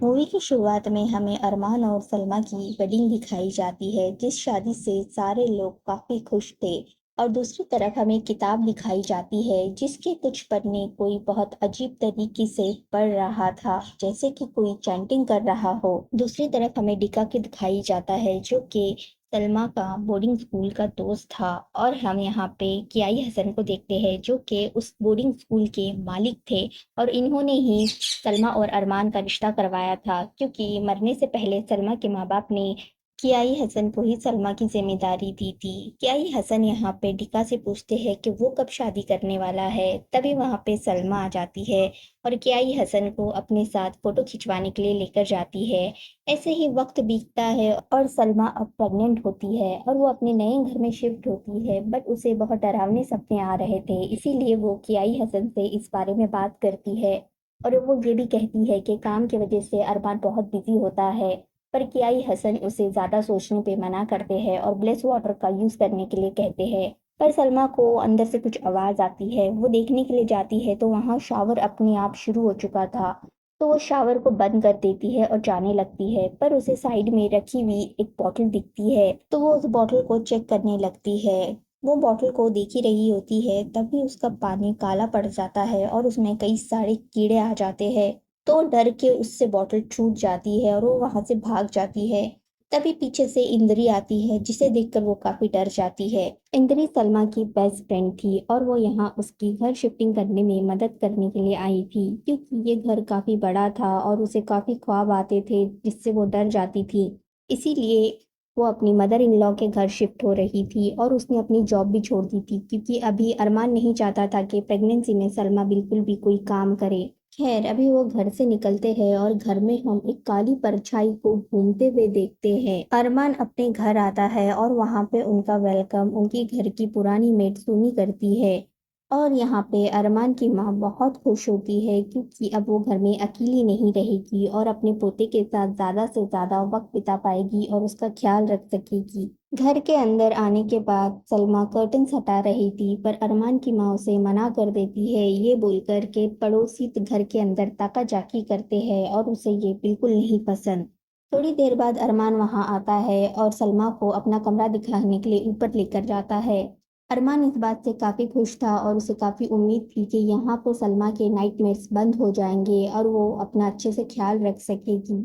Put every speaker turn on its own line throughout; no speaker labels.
Movie की शुरुआत में हमें अरमान और सलमा की वेडिंग दिखाई जाती है, जिस शादी से सारे लोग काफी खुश थे। और दूसरी तरफ हमें किताब दिखाई जाती है, जिसके कुछ पन्ने कोई बहुत अजीब तरीके से पढ़ रहा था, जैसे कि कोई चैंटिंग कर रहा हो। दूसरी तरफ हमें डिका के दिखाई जाता है, जो कि सलमा का बोर्डिंग स्कूल का दोस्त था। और हम यहाँ पे कियाई हसन को देखते हैं, जो कि उस बोर्डिंग स्कूल के मालिक थे। और इन्होंने ही सलमा और अरमान का रिश्ता करवाया था, क्योंकि मरने से पहले सलमा के माँ बाप ने कियाई हसन को ही सलमा की जिम्मेदारी दी थी। कियाई हसन यहाँ पे डिका से पूछते हैं कि वो कब शादी करने वाला है। तभी वहाँ पे सलमा आ जाती है और कियाई हसन को अपने साथ फोटो खिंचवाने के लिए लेकर जाती है। ऐसे ही वक्त बीतता है और सलमा अब प्रेग्नेंट होती है और वो अपने नए घर में शिफ्ट होती है, बट उसे बहुत डरावने सपने आ रहे थे, इसीलिए वो कियाई हसन से इस बारे में बात करती है। और वो ये भी कहती है कि काम की वजह से अरमान बहुत बिजी होता है। पर कियाई हसन उसे ज्यादा सोचने पे मना करते हैं और ब्लेस वाटर का यूज करने के लिए कहते हैं। पर सलमा को अंदर से कुछ आवाज आती है, वो देखने के लिए जाती है तो वहां शावर अपने आप शुरू हो चुका था। तो वो शावर को बंद कर देती है और जाने लगती है, पर उसे साइड में रखी हुई एक बॉटल दिखती है, तो वो उस बॉटल को चेक करने लगती है। वो बॉटल को देख ही रही होती है, तभी उसका पानी काला पड़ जाता है और उसमें कई सारे कीड़े आ जाते हैं। तो डर के उससे बॉटल छूट जाती है और वो वहां से भाग जाती है। तभी पीछे से इंद्री आती है, जिसे देखकर वो काफी डर जाती है। इंद्री सलमा की बेस्ट फ्रेंड थी और वो यहाँ उसकी घर शिफ्टिंग करने में मदद करने के लिए आई थी, क्योंकि ये घर काफी बड़ा था और उसे काफी ख्वाब आते थे, जिससे वो डर जाती थी। इसीलिए वो अपनी मदर इन लॉ के घर शिफ्ट हो रही थी और उसने अपनी जॉब भी छोड़ दी थी, क्योंकि अभी अरमान नहीं चाहता था कि प्रेगनेंसी में सलमा बिल्कुल भी कोई काम करे। खैर, अभी वो घर से निकलते हैं और घर में हम एक काली परछाई को घूमते हुए देखते हैं। अरमान अपने घर आता है और वहां पे उनका वेलकम उनकी घर की पुरानी मेड सुमी करती है। और यहाँ पे अरमान की माँ बहुत खुश होती है, क्योंकि अब वो घर में अकेली नहीं रहेगी और अपने पोते के साथ ज्यादा से ज्यादा वक्त बिता पाएगी और उसका ख्याल रख सकेगी। घर के अंदर आने के बाद सलमा कर्टन्स हटा रही थी, पर अरमान की माँ उसे मना कर देती है, ये बोलकर के पड़ोसी घर के अंदर ताका-झाकी करते हैं और उसे ये बिल्कुल नहीं पसंद। थोड़ी देर बाद अरमान वहां आता है और सलमा को अपना कमरा दिखाने के लिए ऊपर लेकर जाता है। अरमान इस बात से काफी खुश था और उसे काफी उम्मीद थी कि यहाँ पे सलमा के नाइटमेट्स बंद हो जाएंगे और वो अपना अच्छे से ख्याल रख सकेगी।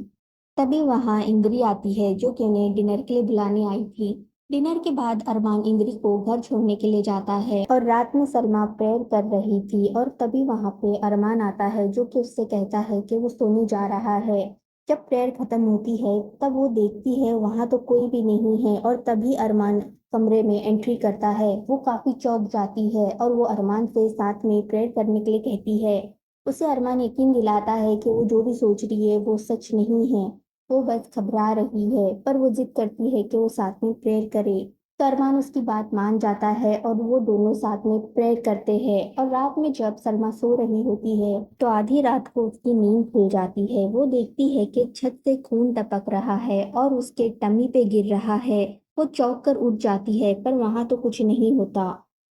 तभी वहां इंद्री आती है, जो कि उन्हें डिनर के लिए बुलाने आई थी। डिनर के बाद अरमान इंद्री को घर छोड़ने के लिए जाता है और रात में सलमा प्रेयर कर रही थी और तभी वहां पे अरमान आता है, जो कि उससे कहता है कि वो सोने जा रहा है। जब प्रेयर खत्म होती है तब वो देखती है वहां तो कोई भी नहीं है, और तभी अरमान कमरे में एंट्री करता है। वो काफी चौंक जाती है और वो अरमान से साथ में प्रेयर करने के लिए कहती है। उसे अरमान यकीन दिलाता है कि वो जो भी सोच रही है वो सच नहीं है, वो बस घबरा रही है। पर वो जिद करती है कि वो साथ में प्रेयर करे। तो अरमान उसकी बात मान जाता है और वो दोनों साथ में प्रेयर करते हैं। और रात में जब सलमा सो रही होती है तो आधी रात को उसकी नींद खुल जाती है। वो देखती है कि छत से खून टपक रहा है और उसके टमी पे गिर रहा है। वो चौंक कर उठ जाती है, पर वहां तो कुछ नहीं होता।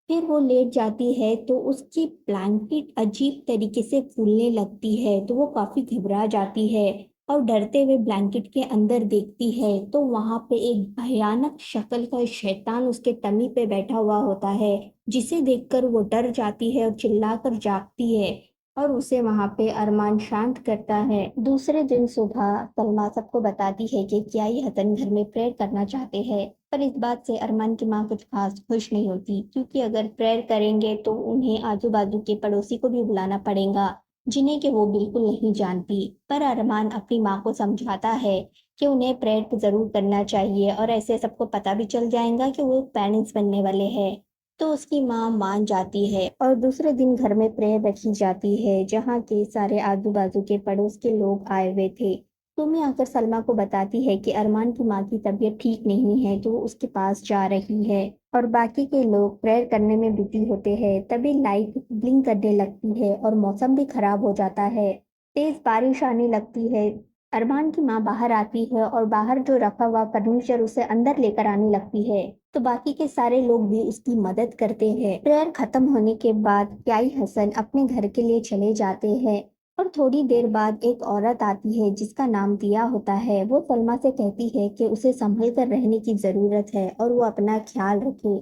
फिर वो लेट जाती है तो उसकी ब्लैंकेट अजीब तरीके से फूलने लगती है, तो वो काफी घबरा जाती है और डरते हुए ब्लैंकेट के अंदर देखती है तो वहां पे एक भयानक शक्ल का शैतान उसके टमी पे बैठा हुआ होता है, जिसे देखकर वो डर जाती है और चिल्लाकर जागती है। और उसे वहां पे अरमान शांत करता है। दूसरे दिन सुबह सलमा सबको बताती है कि कियाई हसन घर में प्रेयर करना चाहते हैं, पर इस बात से अरमान की माँ कुछ खास खुश नहीं होती, क्योंकि अगर प्रेयर करेंगे तो उन्हें आजू बाजू के पड़ोसी को भी बुलाना पड़ेगा, जिन्हें कि वो बिल्कुल नहीं जानती। पर अरमान अपनी माँ को समझाता है कि उन्हें प्रेयर तो जरूर करना चाहिए और ऐसे सबको पता भी चल जाएगा कि वो पेरेंट्स बनने वाले हैं। तो उसकी माँ मान जाती है और दूसरे दिन घर में प्रेयर रखी जाती है, जहाँ के सारे आजू बाजू के पड़ोस के लोग आए हुए थे। सुमी आकर सलमा को बताती है कि अरमान की माँ की तबीयत ठीक नहीं है, तो वो उसके पास जा रही है। और बाकी के लोग प्रेयर करने में बिजी होते हैं। तभी लाइट ब्लिंक करने लगती है और मौसम भी खराब हो जाता है। तेज बारिश आने लगती है। अरमान की माँ बाहर आती है और बाहर जो रखा हुआ फर्नीचर उसे अंदर लेकर आने लगती है। तो बाकी के सारे लोग भी उसकी मदद करते हैं। प्रेयर खत्म होने के बाद प्याई हसन अपने घर के लिए चले जाते हैं। और थोड़ी देर बाद एक औरत आती है जिसका नाम दिया होता है। वो सलमा से कहती है कि उसे संभल कर रहने की ज़रूरत है और वो अपना ख्याल रखे।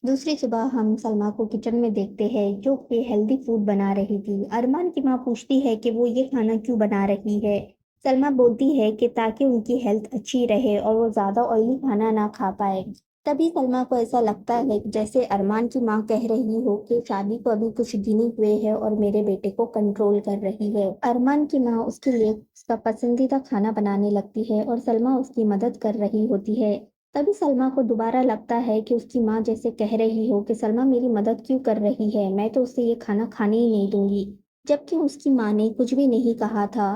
दूसरी सुबह हम सलमा को किचन में देखते हैं जो कि हेल्दी फूड बना रही थी। अरमान की माँ पूछती है कि वो ये खाना क्यों बना रही है। सलमा बोलती है कि ताकि उनकी हेल्थ अच्छी रहे और वो ज़्यादा ऑयली खाना ना खा पाए। तभी सलमा को ऐसा लगता है कि जैसे अरमान की माँ कह रही हो कि शादी को अभी कुछ दिन ही हुए हैं और मेरे बेटे को कंट्रोल कर रही है। अरमान की माँ उसके लिए उसका पसंदीदा खाना बनाने लगती है और सलमा उसकी मदद कर रही होती है। तभी सलमा को दोबारा लगता है कि उसकी माँ जैसे कह रही हो कि सलमा मेरी मदद क्यों कर रही है, मैं तो उसे ये खाना खाने ही नहीं दूंगी, जबकि उसकी माँ ने कुछ भी नहीं कहा था।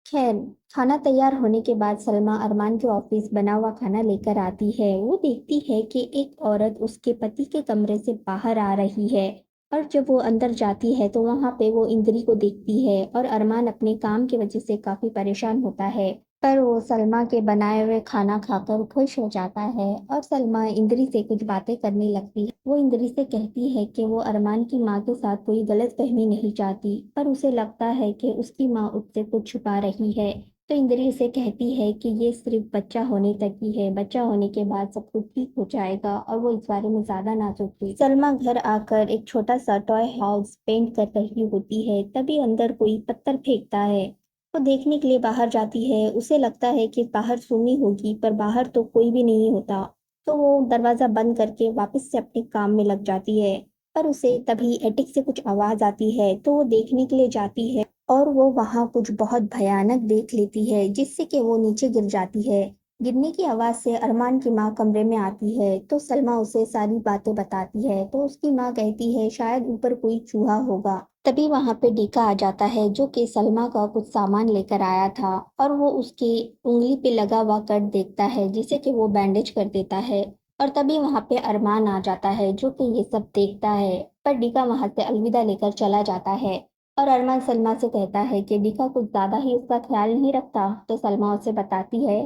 खैर, खाना तैयार होने के बाद सलमा अरमान के ऑफिस बना हुआ खाना लेकर आती है। वो देखती है कि एक औरत उसके पति के कमरे से बाहर आ रही है और जब वो अंदर जाती है तो वहाँ पे वो इंद्री को देखती है और अरमान अपने काम की वजह से काफ़ी परेशान होता है। पर वो सलमा के बनाए हुए खाना खाकर खुश हो जाता है और सलमा इंद्री से कुछ बातें करने लगती है। वो इंद्री से कहती है कि वो अरमान की माँ के साथ कोई गलतफहमी नहीं चाहती, पर उसे लगता है कि उसकी माँ उससे कुछ छुपा रही है। तो इंद्री उसे कहती है कि ये सिर्फ बच्चा होने तक ही है, बच्चा होने के बाद सब कुछ ठीक हो जाएगा और वो इस बारे में ज़्यादा ना सोचे। सलमा घर आकर एक छोटा सा टॉय हाउस पेंट कर रही होती है, तभी अंदर कोई पत्थर फेंकता है। वो देखने के लिए बाहर जाती है। उसे लगता है कि बाहर सुनी होगी, पर बाहर तो कोई भी नहीं होता। तो वो दरवाज़ा बंद करके वापस से अपने काम में लग जाती है। पर उसे तभी एटिक से कुछ आवाज़ आती है, तो वो देखने के लिए जाती है और वो वहाँ कुछ बहुत भयानक देख लेती है, जिससे कि वो नीचे गिर जाती है। गिरने की आवाज़ से अरमान की माँ कमरे में आती है, तो सलमा उसे सारी बातें बताती है। तो उसकी माँ कहती है शायद ऊपर कोई चूहा होगा। तभी वहाँ पे डीका आ जाता है जो कि सलमा का कुछ सामान लेकर आया था और वो उसकी उंगली पे लगा हुआ कट देखता है जिसे कि वो बैंडेज कर देता है। और तभी वहाँ पे अरमान आ जाता है जो कि ये सब देखता है, पर डीका वहाँ से अलविदा लेकर चला जाता है। और अरमान सलमा से कहता है कि डीका कुछ ज़्यादा ही उसका ख्याल नहीं रखता। तो सलमा उसे बताती है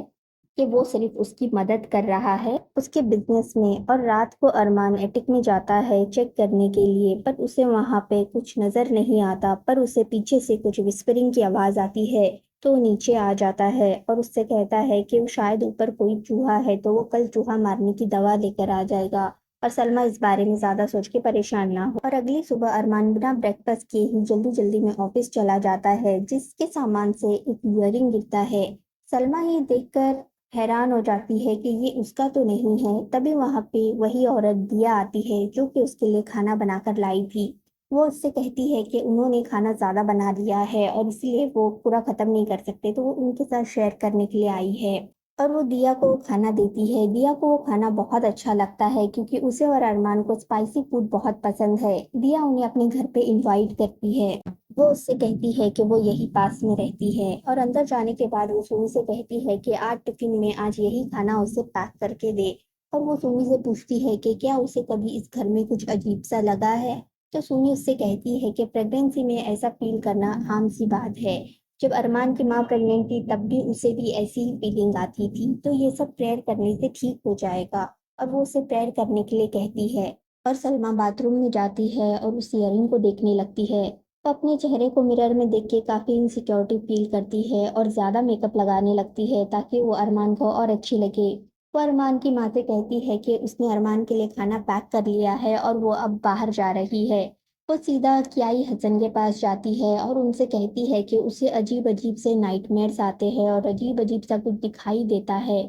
कि वो सिर्फ उसकी मदद कर रहा है उसके बिजनेस में। और रात को अरमान एटिक में जाता है चेक करने के लिए, पर उसे वहाँ पे कुछ नज़र नहीं आता। पर उसे पीछे से कुछ विस्परिंग की आवाज़ आती है, तो वो नीचे आ जाता है और उससे कहता है कि वो शायद ऊपर कोई चूहा है, तो वो कल चूहा मारने की दवा लेकर आ जाएगा। और सलमा इस बारे में ज़्यादा सोच के परेशान ना हो। और अगली सुबह अरमान बिना ब्रेकफास्ट किए ही जल्दी जल्दी में ऑफिस चला जाता है, जिसके सामान से एक इयरिंग गिरता है। सलमा ये देखकर हैरान हो जाती है कि ये उसका तो नहीं है। तभी वहाँ पे वही औरत दिया आती है जो कि उसके लिए खाना बनाकर लाई थी। वो उससे कहती है कि उन्होंने खाना ज़्यादा बना लिया है और इसलिए वो पूरा ख़त्म नहीं कर सकते, तो वो उनके साथ शेयर करने के लिए आई है। और वो दिया को खाना देती है। दिया को वो खाना बहुत अच्छा लगता है क्योंकि उसे और अरमान को स्पाइसी फूड बहुत पसंद है। दिया उन्हें अपने घर पे इनवाइट करती है। वो उससे कहती है कि वो यही पास में रहती है और अंदर जाने के बाद वो सुमी से कहती है कि आज टिफिन में आज यही खाना उसे पैक करके दे। और वो सुमी से पूछती है कि क्या उसे कभी इस घर में कुछ अजीब सा लगा है। तो सुमी उससे कहती है कि प्रेगनेंसी में ऐसा फील करना आम सी बात है। जब अरमान की माँ प्रेग्नेंट थी तब भी उसे भी ऐसी ही फीलिंग आती थी, तो ये सब प्रेयर करने से ठीक हो जाएगा। और वो उसे प्रेयर करने के लिए कहती है। और सलमा बाथरूम में जाती है और उस ईयरिंग को देखने लगती है। वो अपने चेहरे को मिरर में देख के काफ़ी इनसिक्योरिटी फील करती है और ज़्यादा मेकअप लगाने लगती है ताकि वो अरमान को और अच्छी लगे। वो अरमान की माँ से कहती है कि उसने अरमान के लिए खाना पैक कर लिया है और वो अब बाहर जा रही है। वो सीधा कियाई हसन के पास जाती है और उनसे कहती है कि उसे अजीब अजीब से नाइटमेयर्स आते हैं और अजीब अजीब सा कुछ दिखाई देता है।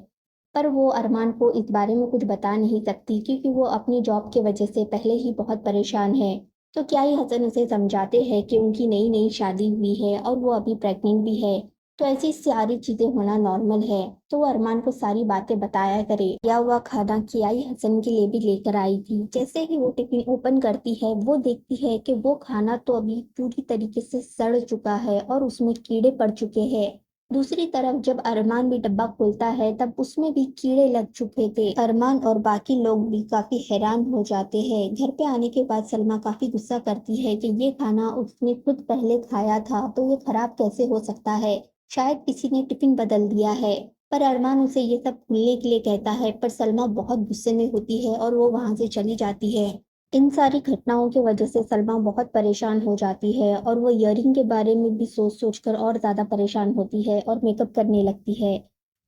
पर वो अरमान को इस बारे में कुछ बता नहीं सकती क्योंकि वो अपनी जॉब की वजह से पहले ही बहुत परेशान है। तो क्या ही हसन उसे समझाते हैं कि उनकी नई नई शादी हुई है और वो अभी प्रेग्नेंट भी है, तो ऐसी सारी चीज़ें होना नॉर्मल है। तो वो अरमान को सारी बातें बताया करे। या हुआ खाना कियाई हसन के लिए भी लेकर आई थी। जैसे ही वो टिफिन ओपन करती है वो देखती है कि वो खाना तो अभी पूरी तरीके से सड़ चुका है और उसमें कीड़े पड़ चुके हैं। दूसरी तरफ जब अरमान भी डब्बा खोलता है तब उसमें भी कीड़े लग चुके थे। अरमान और बाकी लोग भी काफी हैरान हो जाते हैं। घर पे आने के बाद सलमा काफी गुस्सा करती है कि ये खाना उसने खुद पहले खाया था, तो ये खराब कैसे हो सकता है, शायद किसी ने टिफिन बदल दिया है। पर अरमान उसे ये सब भूलने के लिए कहता है, पर सलमा बहुत गुस्से में होती है और वो वहां से चली जाती है। इन सारी घटनाओं की वजह से सलमा बहुत परेशान हो जाती है और वो इयररिंग के बारे में भी सोच-सोच कर और ज़्यादा परेशान होती है और मेकअप करने लगती है।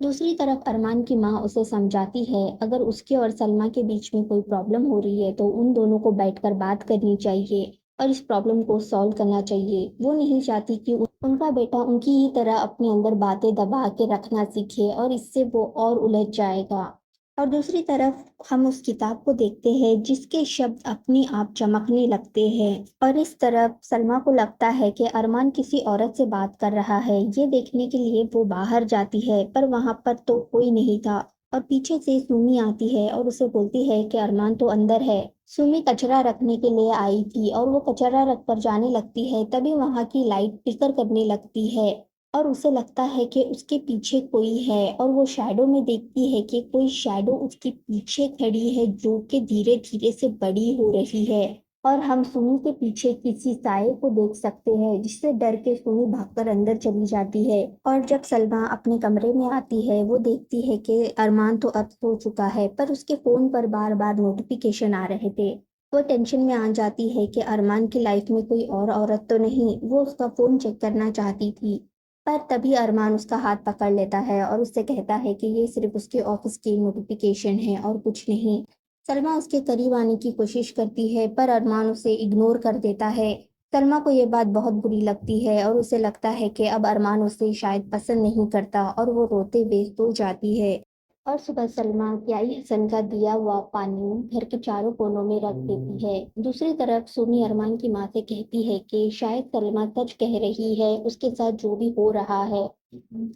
दूसरी तरफ अरमान की माँ उसे समझाती है, अगर उसके और सलमा के बीच में कोई प्रॉब्लम हो रही है तो उन दोनों को बैठकर बात करनी चाहिए और इस प्रॉब्लम को सॉल्व करना चाहिए। वो नहीं चाहती कि उनका बेटा उनकी ही तरह अपने अंदर बातें दबा के रखना सीखे और इससे वो और उलझ जाएगा। और दूसरी तरफ हम उस किताब को देखते हैं जिसके शब्द अपने आप चमकने लगते हैं और इस तरफ सलमा को लगता है कि अरमान किसी औरत से बात कर रहा है। ये देखने के लिए वो बाहर जाती है पर वहां पर तो कोई नहीं था और पीछे से सुमी आती है और उसे बोलती है कि अरमान तो अंदर है। सुमी कचरा रखने के लिए आई थी और वो कचरा रख कर जाने लगती है, तभी वहां की लाइट फ्लिकर करने लगती है और उसे लगता है कि उसके पीछे कोई है और वो शैडो में देखती है कि कोई शैडो उसके पीछे खड़ी है जो कि धीरे-धीरे से बड़ी हो रही है और हम सुमी के पीछे किसी साए को देख सकते हैं जिससे डर के सुमी भागकर अंदर चली जाती है। और जब सलमा अपने कमरे में आती है वो देखती है कि अरमान तो अब सो चुका है पर उसके फोन पर बार-बार नोटिफिकेशन आ रहे थे। वो टेंशन में आ जाती है कि अरमान की लाइफ में कोई और औरत तो नहीं। वो उसका फोन चेक करना चाहती थी पर तभी अरमान उसका हाथ पकड़ लेता है और उससे कहता है कि ये सिर्फ उसके ऑफिस की नोटिफिकेशन है और कुछ नहीं। सलमा उसके करीब आने की कोशिश करती है पर अरमान उसे इग्नोर कर देता है। सलमा को ये बात बहुत बुरी लगती है और उसे लगता है कि अब अरमान उसे शायद पसंद नहीं करता और वो रोते हुए सो जाती है। और सुबह सलमा प्याई हसन का दिया हुआ पानी घर के चारों कोनों में रख देती है। दूसरी तरफ सुमी अरमान की माँ से कहती है कि शायद सलमा सच कह रही है, उसके साथ जो भी हो रहा है।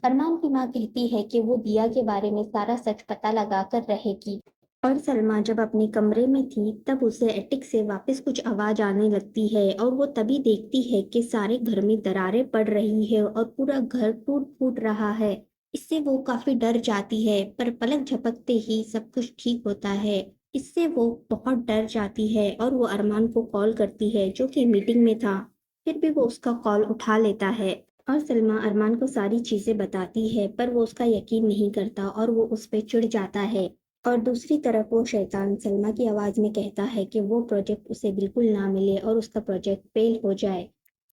अरमान की माँ कहती है कि वो दिया के बारे में सारा सच पता लगा कर रहेगी। और सलमा जब अपने कमरे में थी तब उसे एटिक से वापस कुछ आवाज आने लगती है और वो तभी देखती है कि सारे घर में दरारें पड़ रही है और पूरा घर टूट फूट रहा है। इससे वो काफी डर जाती है पर पलक झपकते ही सब कुछ ठीक होता है। इससे वो बहुत डर जाती है और वो अरमान को कॉल करती है जो कि मीटिंग में था। फिर भी वो उसका कॉल उठा लेता है और सलमा अरमान को सारी चीजें बताती है पर वो उसका यकीन नहीं करता और वो उस पे चिढ़ जाता है। और दूसरी तरफ वो शैतान सलमा की आवाज में कहता है कि वो प्रोजेक्ट उसे बिल्कुल ना मिले और उसका प्रोजेक्ट फेल हो जाए।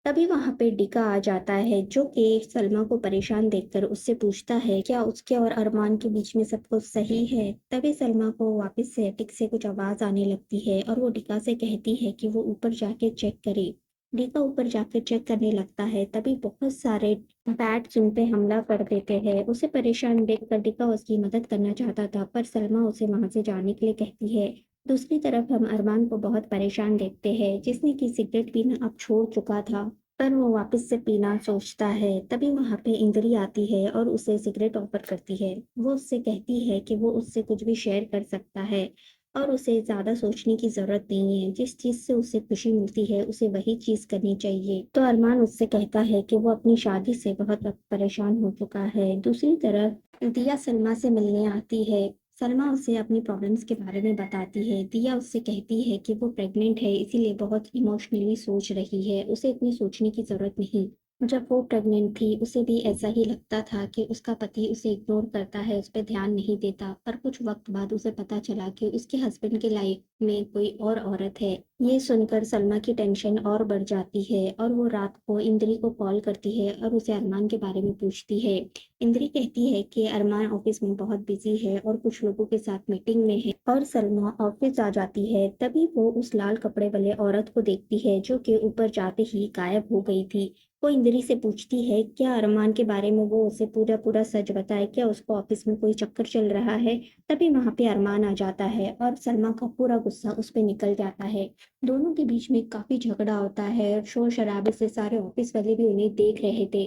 तभी वहां पे डिका आ जाता है जो कि सलमा को परेशान देखकर उससे पूछता है क्या उसके और अरमान के बीच में सब कुछ सही है। तभी सलमा को वापस से एटिक से कुछ आवाज आने लगती है और वो डिका से कहती है कि वो ऊपर जाके चेक करे। डिका ऊपर जाकर चेक करने लगता है तभी बहुत सारे बैट्स उन पे हमला कर देते हैं। उसे परेशान देखकर डिका उसकी मदद करना चाहता था पर सलमा उसे वहां से जाने के लिए कहती है। दूसरी तरफ हम अरमान को बहुत परेशान देखते हैं जिसने कि सिगरेट पीना अब छोड़ चुका था पर वो वापस से पीना सोचता है। तभी वहां पे इंद्री आती है और उसे सिगरेट ऑफर करती है। वो उससे कहती है कि वो उससे कुछ भी शेयर कर सकता है और उसे ज्यादा सोचने की जरूरत नहीं है। जिस चीज से उसे खुशी मिलती है उसे वही चीज करनी चाहिए। तो अरमान उससे कहता है कि वो अपनी शादी से बहुत परेशान हो चुका है। दूसरी तरफ दिया सलमा से मिलने आती है। सलमा उसे अपनी प्रॉब्लम्स के बारे में बताती है। दिया उससे कहती है कि वो प्रेग्नेंट है इसीलिए बहुत इमोशनली सोच रही है, उसे इतनी सोचने की जरूरत नहीं। जब वो प्रेग्नेंट थी उसे भी ऐसा ही लगता था कि उसका पति उसे इग्नोर करता है, उस पर ध्यान नहीं देता। पर कुछ वक्त बाद उसे पता चला कि उसके हस्बैंड की लाइफ में कोई और औरत है। ये सुनकर सलमा की टेंशन और बढ़ जाती है और वो रात को इंद्री को कॉल करती है और उसे अरमान के बारे में पूछती है। इंद्री कहती है कि अरमान ऑफिस में बहुत बिजी है और कुछ लोगों के साथ मीटिंग में है और सलमा ऑफिस आ जाती है। तभी वो उस लाल कपड़े वाले औरत को देखती है जो कि ऊपर जाते ही गायब हो गई थी। वो इंद्री से पूछती है क्या अरमान के बारे में वो उसे पूरा पूरा सच बताए, क्या उसको ऑफिस में कोई चक्कर चल रहा है। तभी वहां पे अरमान आ जाता है और सलमा का पूरा गुस्सा उस पे निकल जाता है। दोनों के बीच में काफी झगड़ा होता है और शोर शराबे से सारे ऑफिस वाले भी उन्हें देख रहे थे।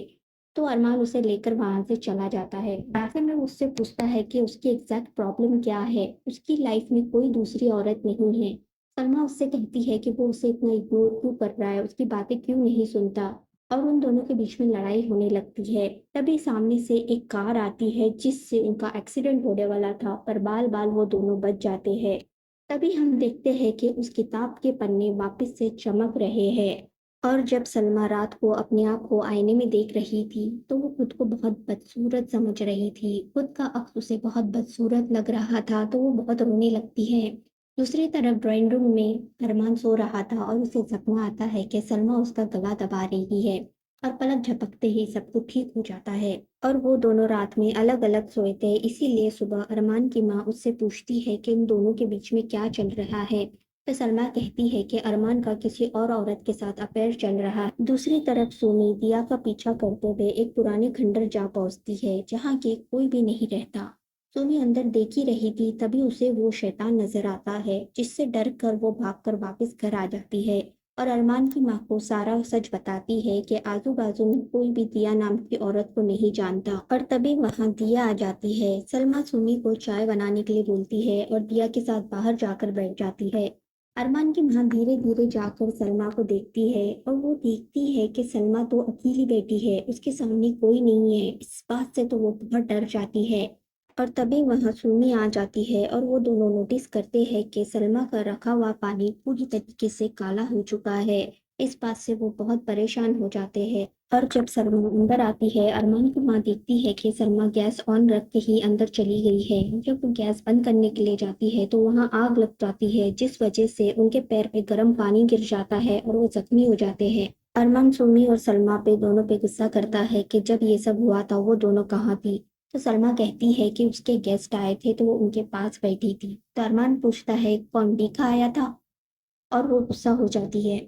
तो अरमान उसे लेकर वहां से चला जाता है। रास्ते में वो उससे पूछता है कि उसकी एग्जैक्ट प्रॉब्लम क्या है। उसकी लाइफ में कोई दूसरी औरत नहीं है। सलमा उससे कहती है कि वो उसे इतना इग्नोर क्यों कर रहा है, उसकी बातें क्यों नहीं सुनता और उन दोनों के बीच में लड़ाई होने लगती है। तभी सामने से एक कार आती है जिससे उनका एक्सीडेंट होने वाला था पर बाल बाल वो दोनों बच जाते हैं। तभी हम देखते हैं कि उस किताब के पन्ने वापस से चमक रहे हैं और जब सलमा रात को अपने आप को आईने में देख रही थी तो वो खुद को बहुत बदसूरत समझ रही थी। खुद का अक्स उसे बहुत बदसूरत लग रहा था तो वो बहुत रोने लगती है। दूसरी तरफ ड्राइंग रूम में अरमान सो रहा था और उसे सपना आता है कि सलमा उसका गला दबा रही है और पलक झपकते ही सब कुछ ठीक हो जाता है। और वो दोनों रात में अलग अलग सोए थे, इसीलिए सुबह अरमान की माँ उससे पूछती है कि उन दोनों के बीच में क्या चल रहा है। तो सलमा कहती है कि अरमान का किसी और औरत के साथ अफेयर चल रहा है। दूसरी तरफ सुमी दिया का पीछा करते हुए एक पुराने खंडर जा पहुंचती है जहाँ के कोई भी नहीं रहता। सुमी अंदर देख ही रही थी, तभी उसे वो शैतान नजर आता है जिससे डर कर वो भागकर वापस घर आ जाती है और अरमान की माँ को सारा सच बताती है कि आजू बाजू में कोई भी दिया नाम की औरत को नहीं जानता। और तभी वहाँ दिया आ जाती है। सलमा सुमी को चाय बनाने के लिए बोलती है और दिया के साथ बाहर जाकर बैठ जाती है। अरमान की माँ धीरे धीरे जाकर सलमा को देखती है और वो देखती है कि सलमा तो अकेली बैठी है, उसके सामने कोई नहीं है। इस बात से तो वो बहुत डर जाती है। और तभी वहाँ सुमी आ जाती है और वो दोनों नोटिस करते हैं कि सलमा का रखा हुआ पानी पूरी तरीके से काला हो चुका है। इस बात से वो बहुत परेशान हो जाते हैं। और जब सलमा अंदर आती है, अरमान की माँ देखती है कि सलमा गैस ऑन रख के ही अंदर चली गई है। जब वो गैस बंद करने के लिए जाती है तो वहाँ आग लग जाती है, जिस वजह से उनके पैर पे गर्म पानी गिर जाता है और वो जख्मी हो जाते हैं। अरमान सुमी और सलमा पे दोनों पे गुस्सा करता है कि जब ये सब हुआ था वो दोनों कहाँ थी। तो सलमा कहती है कि उसके गेस्ट आए थे तो वो उनके पास बैठी थी। तो अरमान पूछता है कौन, डीका आया था? और वो गुस्सा हो जाती है।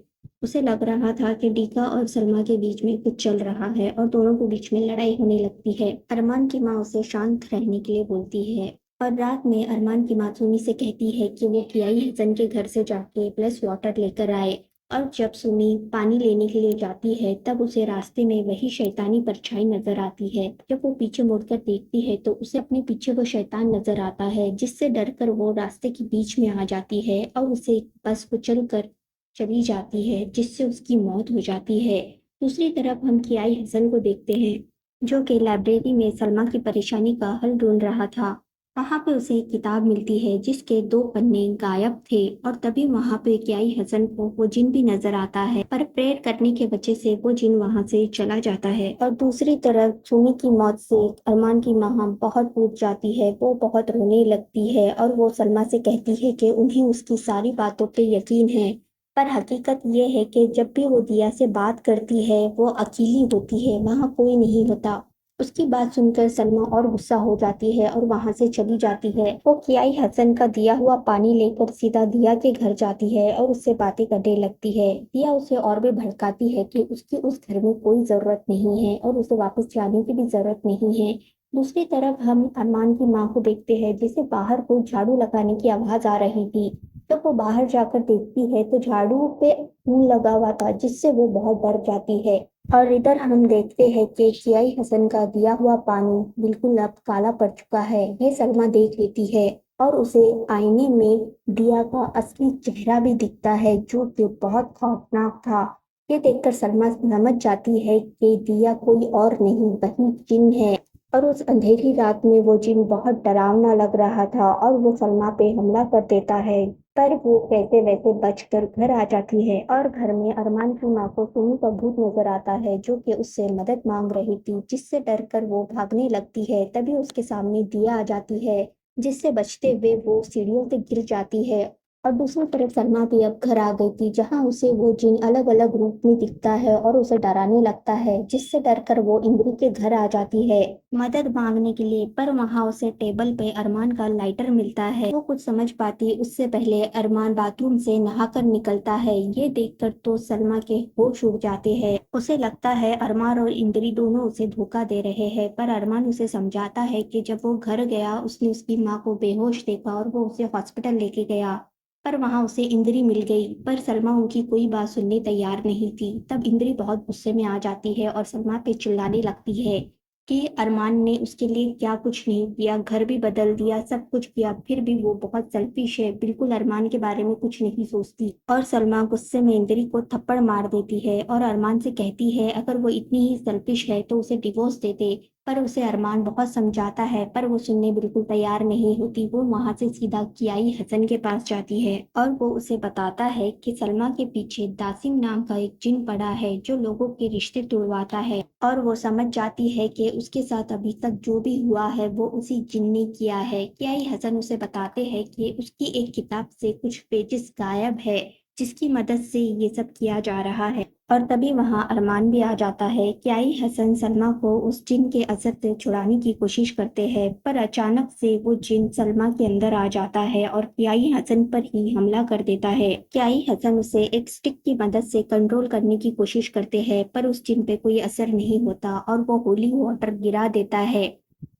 उसे लग रहा था कि डीका और सलमा के बीच में कुछ चल रहा है और दोनों के बीच में लड़ाई होने लगती है। अरमान की माँ उसे शांत रहने के लिए बोलती है। और रात में अरमान की माँ सुमी से कहती है कि वो कियाई हसन के घर से जाके प्लस वाटर लेकर आए। और जब सुमी पानी लेने के लिए जाती है तब उसे रास्ते में वही शैतानी परछाई नजर आती है। जब वो पीछे मुड़कर देखती है तो उसे अपने पीछे वो शैतान नजर आता है, जिससे डरकर वो रास्ते के बीच में आ जाती है और उसे बस कुचल कर चली जाती है, जिससे उसकी मौत हो जाती है। दूसरी तरफ हम कियाई हसन को देखते हैं जो कि लाइब्रेरी में सलमा की परेशानी का हल ढूंढ रहा था। वहां पे उसे एक किताब मिलती है जिसके 2 पन्ने गायब थे और तभी वहां पे कियाई हसन को वो जिन भी नजर आता है, पर प्रेयर करने की वजह से वो जिन वहां से चला जाता है। और दूसरी तरफ सुमी की मौत से अरमान की माँ बहुत टूट जाती है, वो बहुत रोने लगती है और वो सलमा से कहती है कि उन्हें उसकी सारी बातों पे यकीन है। पर हकीकत ये है कि जब भी वो दिया से बात करती है वो अकेली होती है, वहाँ कोई नहीं होता। उसकी बात सुनकर सलमा और गुस्सा हो जाती है और वहां से चली जाती है। वो कियाई हसन का दिया हुआ पानी लेकर सीधा दिया के घर जाती है और उससे बातें करने लगती है। दिया उसे और भी भड़काती है कि उसकी उस घर में कोई जरूरत नहीं है और उसे वापस जाने की भी जरूरत नहीं है। दूसरी तरफ हम अरमान की माँ को देखते हैं जिसे बाहर कोई झाड़ू लगाने की आवाज आ रही थी। जब वो बाहर जाकर देखती है तो झाड़ू पे खून लगा हुआ था, जिससे वो बहुत डर जाती है। और इधर हम देखते हैं कि कियाई हसन का दिया हुआ पानी बिल्कुल अब काला पड़ चुका है। ये सलमा देख लेती है और उसे आईने में दिया का असली चेहरा भी दिखता है जो कि बहुत खौफनाक था। ये देखकर सलमा समझ जाती है कि दिया कोई और नहीं वही जिन है। और उस अंधेरी रात में वो जिन बहुत डरावना लग रहा था और वो सलमा पे हमला कर देता है। पर वो कैसे वैसे बचकर घर आ जाती है और घर में अरमान की माँ को सुमी का भूत नजर आता है जो कि उससे मदद मांग रही थी, जिससे डरकर वो भागने लगती है। तभी उसके सामने दिया आ जाती है, जिससे बचते हुए वो सीढ़ियों से गिर जाती है। और दूसरी तरफ सलमा भी अब घर आ गई थी जहां उसे वो जिन अलग अलग रूप में दिखता है और उसे डराने लगता है, जिससे डरकर वो इंद्री के घर आ जाती है मदद मांगने के लिए। पर वहां उसे टेबल पे अरमान का लाइटर मिलता है। वो कुछ समझ पाती उससे पहले अरमान बाथरूम से नहाकर निकलता है। ये देखकर तो सलमा के होश उड़ जाते हैं। उसे लगता है अरमान और इंद्री दोनों उसे धोखा दे रहे हैं, पर अरमान उसे समझाता है कि जब वो घर गया उसने उसकी माँ को बेहोश देखा और वो उसे हॉस्पिटल लेके गया। पर वहां उसे इंद्री मिल गई, पर सलमा उनकी कोई बात सुनने तैयार नहीं थी। तब इंद्री बहुत गुस्से में आ जाती है और सलमा पे चिल्लाने लगती है कि अरमान ने उसके लिए क्या कुछ नहीं किया, घर भी बदल दिया, सब कुछ किया, फिर भी वो बहुत सेल्फिश है, बिल्कुल अरमान के बारे में कुछ नहीं सोचती। और सलमा गुस्से में इंद्री को थप्पड़ मार देती है और अरमान से कहती है अगर वो इतनी ही सेल्फिश है तो उसे डिवोर्स दे दे। पर उसे अरमान बहुत समझाता है, पर वो सुनने बिल्कुल तैयार नहीं होती। वो वहाँ से सीधा कियाई हसन के पास जाती है और वो उसे बताता है कि सलमा के पीछे दासिम नाम का एक जिन पड़ा है जो लोगों के रिश्ते तोड़वाता है, और वो समझ जाती है कि उसके साथ अभी तक जो भी हुआ है वो उसी जिन ने किया है। कियाई हसन उसे बताते हैं कि उसकी एक किताब से कुछ पेजेस गायब है, जिसकी मदद से ये सब किया जा रहा है। और तभी वहाँ अरमान भी आ जाता है। क्याई हसन सलमा को उस जिन के असर से छुड़ाने की कोशिश करते हैं, पर अचानक से वो जिन सलमा के अंदर आ जाता है और क्याई हसन पर ही हमला कर देता है। क्याई हसन उसे एक स्टिक की मदद से कंट्रोल करने की कोशिश करते हैं, पर उस जिन पे कोई असर नहीं होता और वो होली वाटर गिरा देता है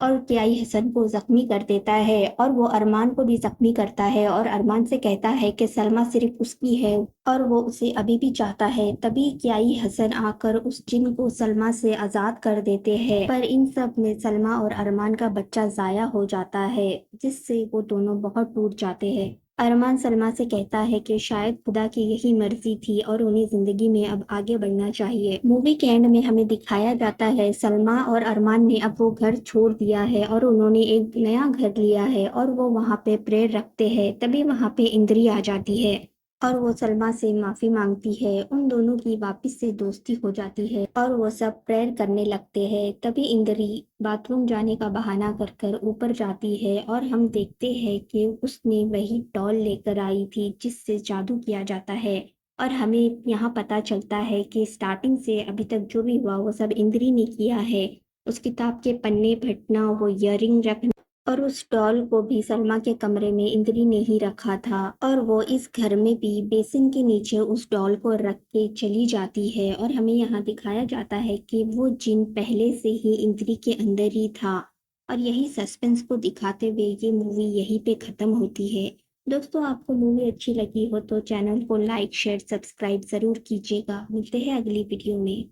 और क्याई हसन को जख्मी कर देता है, और वो अरमान को भी जख्मी करता है और अरमान से कहता है कि सलमा सिर्फ उसकी है और वो उसे अभी भी चाहता है। तभी क्याई हसन आकर उस जिन को सलमा से आजाद कर देते हैं, पर इन सब में सलमा और अरमान का बच्चा जाया हो जाता है, जिससे वो दोनों बहुत टूट जाते हैं। अरमान सलमा से कहता है कि शायद खुदा की यही मर्जी थी और उन्हें जिंदगी में अब आगे बढ़ना चाहिए। मूवी के एंड में हमें दिखाया जाता है सलमा और अरमान ने अब वो घर छोड़ दिया है और उन्होंने एक नया घर लिया है और वो वहाँ पे प्रेयर रखते हैं। तभी वहाँ पे इंद्री आ जाती है और वो सलमा से माफी मांगती है। उन दोनों की वापस से दोस्ती हो जाती है और वो सब प्रेयर करने लगते हैं। तभी इंद्री बाथरूम जाने का बहाना कर कर ऊपर जाती है और हम देखते हैं कि उसने वही डॉल लेकर आई थी जिससे जादू किया जाता है। और हमें यहाँ पता चलता है कि स्टार्टिंग से अभी तक जो भी हुआ वो सब इंद्री ने किया है। उस किताब के पन्ने फटना, वो इयररिंग रखना और उस डॉल को भी सलमा के कमरे में इंद्री ने ही रखा था, और वो इस घर में भी बेसिन के नीचे उस डॉल को रख के चली जाती है। और हमें यहाँ दिखाया जाता है कि वो जिन पहले से ही इंद्री के अंदर ही था। और यही सस्पेंस को दिखाते हुए ये मूवी यहीं पे खत्म होती है। दोस्तों, आपको मूवी अच्छी लगी हो तो चैनल को लाइक शेयर सब्सक्राइब जरूर कीजिएगा। मिलते हैं अगली वीडियो में।